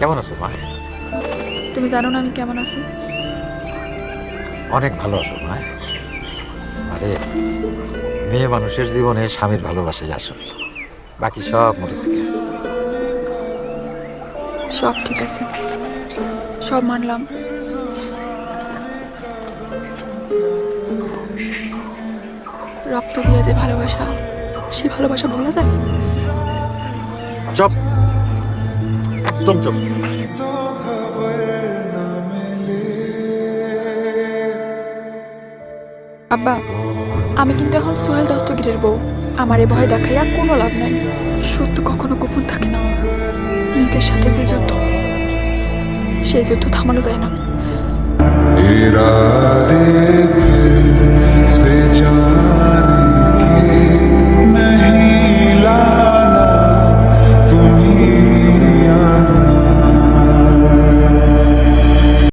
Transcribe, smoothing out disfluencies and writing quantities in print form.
কেমন আছো মা? তুমি জানো না আমি কেমন আছি? অনেক ভালো আছো মা। আরে মেয়ে মানুষের জীবনে স্বামীর ভালোবাসাই আসল, বাকি সব মরিচিকা। সব ঠিক আছে, সব মানলাম। রক্ত দিয়ে যে ভালোবাসা, সে ভালোবাসা ভোলা যায়? চুপ, একদম চুপ। আব্বা, আমি কিন্তু এখন সোহেল দস্তগীরের বউ। আমার এ ভয় দেখাইয়া কোনো লাভ নাই। সত্য কখনো গোপন থাকে না। নিজের সাথে যে যুদ্ধ, সেই যুদ্ধ থামানো যায় না।